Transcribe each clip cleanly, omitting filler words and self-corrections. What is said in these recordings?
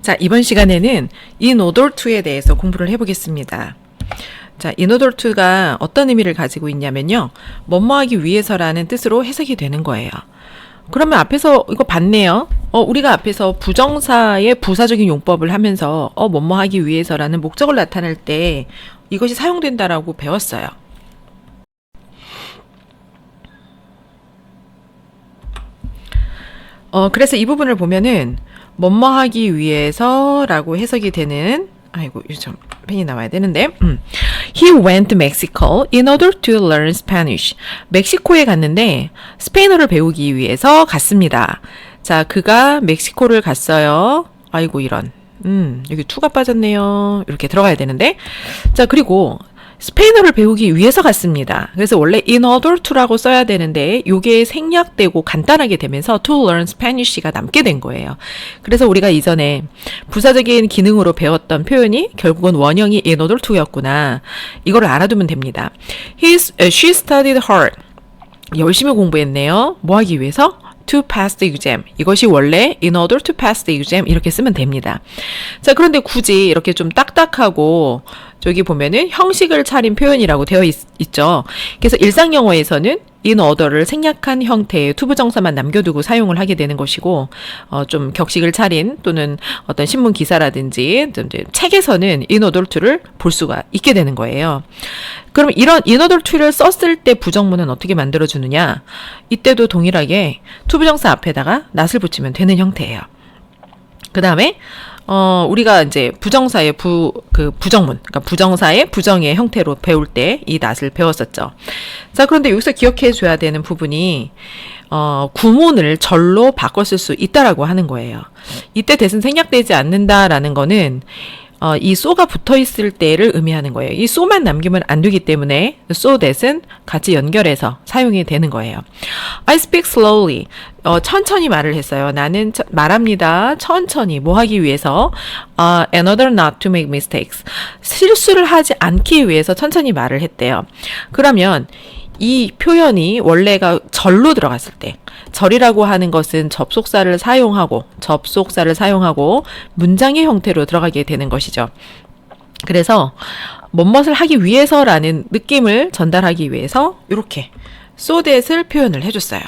자, 이번 시간에는 in order to에 대해서 공부를 해보겠습니다. 자, in order to가 어떤 의미를 가지고 있냐면요. 뭐뭐 하기 위해서라는 뜻으로 해석이 되는 거예요. 그러면 앞에서 이거 봤네요. 우리가 앞에서 부정사의 부사적인 용법을 하면서 뭐뭐 하기 위해서라는 목적을 나타낼 때 이것이 사용된다라고 배웠어요. 그래서 이 부분을 보면은 뭐뭐 하기 위해서라고 해석이 되는 아이고 좀 펜이 나와야 되는데 He went to Mexico in order to learn Spanish. 멕시코에 갔는데 스페인어를 배우기 위해서 갔습니다. 자, 그가 멕시코를 갔어요. 아이고 이런 여기 to가 빠졌네요. 이렇게 들어가야 되는데 자, 그리고 스페인어를 배우기 위해서 갔습니다. 그래서 원래 in order to라고 써야 되는데 이게 생략되고 간단하게 되면서 to learn Spanish가 남게 된 거예요. 그래서 우리가 이전에 부사적인 기능으로 배웠던 표현이 결국은 원형이 in order to였구나. 이걸 알아두면 됩니다. She studied hard. 열심히 공부했네요. 뭐 하기 위해서? To pass the exam. 이것이 원래 in order to pass the exam 이렇게 쓰면 됩니다. 자, 그런데 굳이 이렇게 좀 딱딱하고 저기 보면은 형식을 차린 표현이라고 되어 있죠. 그래서 일상 영어에서는 in order를 생략한 형태의 투부정사만 남겨두고 사용을 하게 되는 것이고, 좀 격식을 차린 또는 어떤 신문 기사라든지 책에서는 in order to를 볼 수가 있게 되는 거예요. 그럼 이런 in order to를 썼을 때 부정문은 어떻게 만들어주느냐? 이때도 동일하게 투부정사 앞에다가 not을 붙이면 되는 형태예요. 그 다음에 우리가 이제 부정사의 부정문, 그러니까 부정사의 부정의 형태로 배울 때 이 not을 배웠었죠. 자, 그런데 여기서 기억해 줘야 되는 부분이, 구문을 절로 바꿨을 수 있다라고 하는 거예요. 이때 대신 생략되지 않는다라는 거는, 이 so가 붙어 있을 때를 의미하는 거예요. 이 so만 남기면 안 되기 때문에 so that은 같이 연결해서 사용이 되는 거예요. I speak slowly. 천천히 말을 했어요. 나는 말합니다. 천천히. 뭐 하기 위해서? In order not to make mistakes. 실수를 하지 않기 위해서 천천히 말을 했대요. 그러면 이 표현이 원래가 절로 들어갔을 때, 절이라고 하는 것은 접속사를 사용하고 문장의 형태로 들어가게 되는 것이죠. 그래서 뭐뭇을 하기 위해서라는 느낌을 전달하기 위해서 이렇게 so that을 표현을 해줬어요.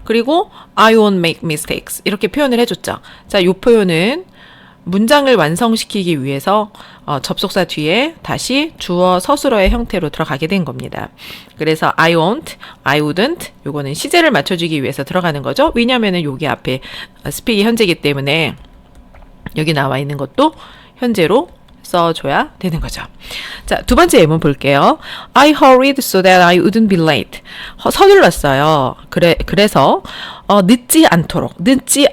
그리고 I won't make mistakes 이렇게 표현을 해줬죠. 자, 이 표현은 문장을 완성시키기 위해서 접속사 뒤에 다시 주어 서술어의 형태로 들어가게 된 겁니다. 그래서 I won't, I wouldn't 요거는 시제를 맞춰주기 위해서 들어가는 거죠. 왜냐하면 여기 앞에 speak이 현재이기 때문에 여기 나와 있는 것도 현재로 써줘야 되는 거죠. 자, 두 번째 예문 볼게요. I hurried so that I wouldn't be late. 서둘렀어요. 그래서 늦지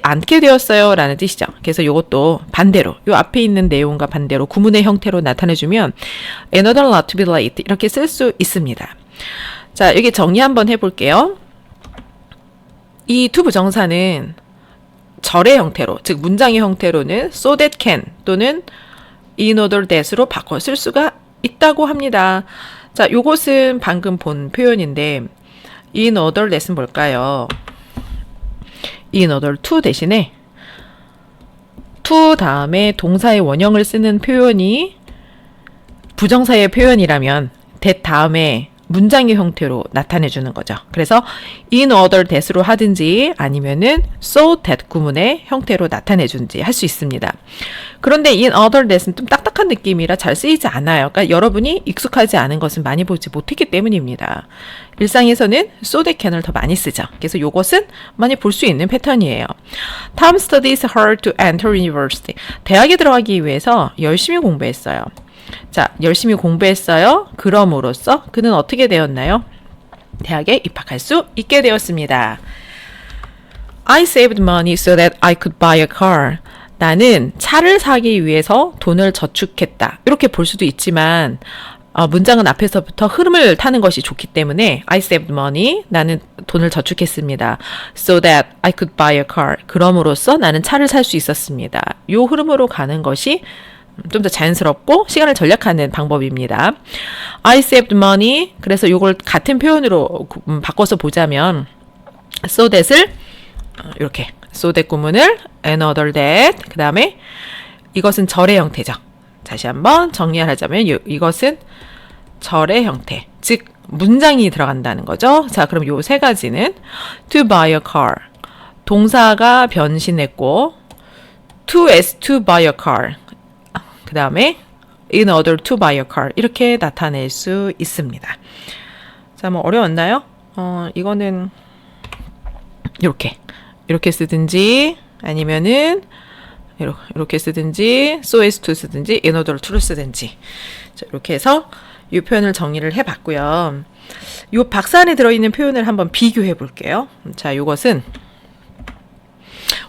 않게 되었어요 라는 뜻이죠. 그래서 이것도 반대로 요 앞에 있는 내용과 반대로 구문의 형태로 나타내주면 in order not to be late 이렇게 쓸 수 있습니다. 자, 여기 정리 한번 해볼게요. 이 투부정사는 절의 형태로, 즉 문장의 형태로는 so that can 또는 in order that으로 바꿔 쓸 수가 있다고 합니다. 자, 요것은 방금 본 표현인데 in order that은 뭘까요? in order to 대신에 to 다음에 동사의 원형을 쓰는 표현이 부정사의 표현이라면 that 다음에 문장의 형태로 나타내주는 거죠. 그래서 in order that으로 하든지 아니면은 so that 구문의 형태로 나타내준지 할 수 있습니다. 그런데 in order that은 좀 딱딱한 느낌이라 잘 쓰이지 않아요. 그러니까 여러분이 익숙하지 않은 것은 많이 보지 못했기 때문입니다. 일상에서는 so that can을 더 많이 쓰죠. 그래서 이것은 많이 볼 수 있는 패턴이에요. Tom studies hard to enter university. 대학에 들어가기 위해서 열심히 공부했어요. 자, 열심히 공부했어요. 그럼으로써 그는 어떻게 되었나요? 대학에 입학할 수 있게 되었습니다. I saved money so that I could buy a car. 나는 차를 사기 위해서 돈을 저축했다. 이렇게 볼 수도 있지만 문장은 앞에서부터 흐름을 타는 것이 좋기 때문에 I saved money. 나는 돈을 저축했습니다. So that I could buy a car. 그럼으로써 나는 차를 살 수 있었습니다. 이 흐름으로 가는 것이 좀 더 자연스럽고 시간을 절약하는 방법입니다. I saved money. 그래서 이걸 같은 표현으로 바꿔서 보자면 so that을 이렇게 so that 구문을 another that 그 다음에 이것은 절의 형태죠. 다시 한번 정리하자면 이것은 절의 형태, 즉 문장이 들어간다는 거죠. 자, 그럼 요 세 가지는 to buy a car, 동사가 변신했고 to as to buy a car, 그 다음에 in order to buy a car 이렇게 나타낼 수 있습니다. 자, 뭐 어려웠나요? 이거는 이렇게 쓰든지 아니면은 이렇게 쓰든지 so as to 쓰든지 in order to를 쓰든지. 자, 이렇게 해서 이 표현을 정리를 해봤고요. 이 박스 안에 들어있는 표현을 한번 비교해 볼게요. 자, 이것은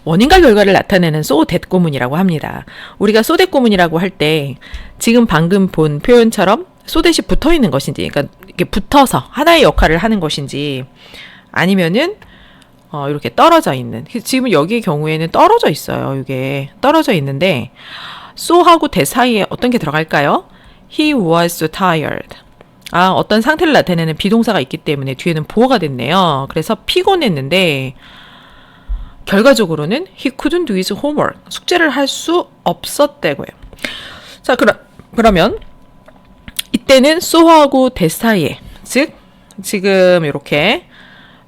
원인과 결과를 나타내는 so that 구문이라고 합니다. 우리가 so that 구문이라고 할 때 지금 방금 본 표현처럼 so that이 붙어 있는 것인지, 그러니까 이렇게 붙어서 하나의 역할을 하는 것인지, 아니면은 이렇게 떨어져 있는. 지금 여기의 경우에는 떨어져 있어요. 이게 떨어져 있는데 so하고 that 사이에 어떤 게 들어갈까요? He was so tired. 어떤 상태를 나타내는 비동사가 있기 때문에 뒤에는 보어가 됐네요. 그래서 피곤했는데 결과적으로는 he couldn't do his homework. 숙제를 할 수 없었다고요. 자, 그러면 이때는 so하고 that 사이에, 즉 지금 이렇게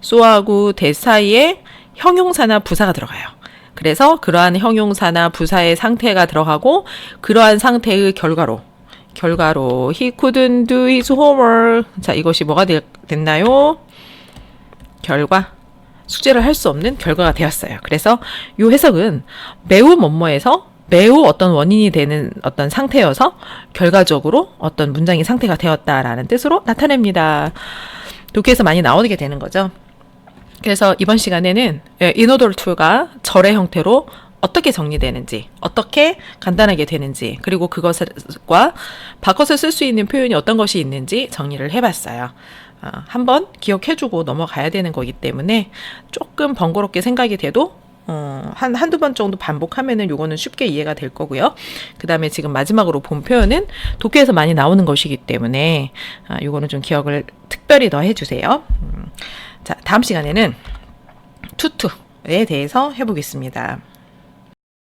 so하고 that 사이에 형용사나 부사가 들어가요. 그래서 그러한 형용사나 부사의 상태가 들어가고 그러한 상태의 결과로 he couldn't do his homework. 자, 이것이 뭐가 됐나요? 결과. 숙제를 할 수 없는 결과가 되었어요. 그래서 이 해석은 매우 뭐뭐에서 매우 어떤 원인이 되는 어떤 상태여서 결과적으로 어떤 문장의 상태가 되었다라는 뜻으로 나타냅니다. 독해에서 많이 나오게 되는 거죠. 그래서 이번 시간에는 in order to가 절의 형태로 어떻게 정리되는지, 어떻게 간단하게 되는지, 그리고 그것과 바꿔서 쓸 수 있는 표현이 어떤 것이 있는지 정리를 해봤어요. 한번 기억해주고 넘어가야 되는 거기 때문에 조금 번거롭게 생각이 돼도 한두 번 정도 반복하면은 요거는 쉽게 이해가 될 거고요. 그 다음에 지금 마지막으로 본 표현은 독해에서 많이 나오는 것이기 때문에 요거는 좀 기억을 특별히 더 해주세요. 자, 다음 시간에는 투투에 대해서 해보겠습니다.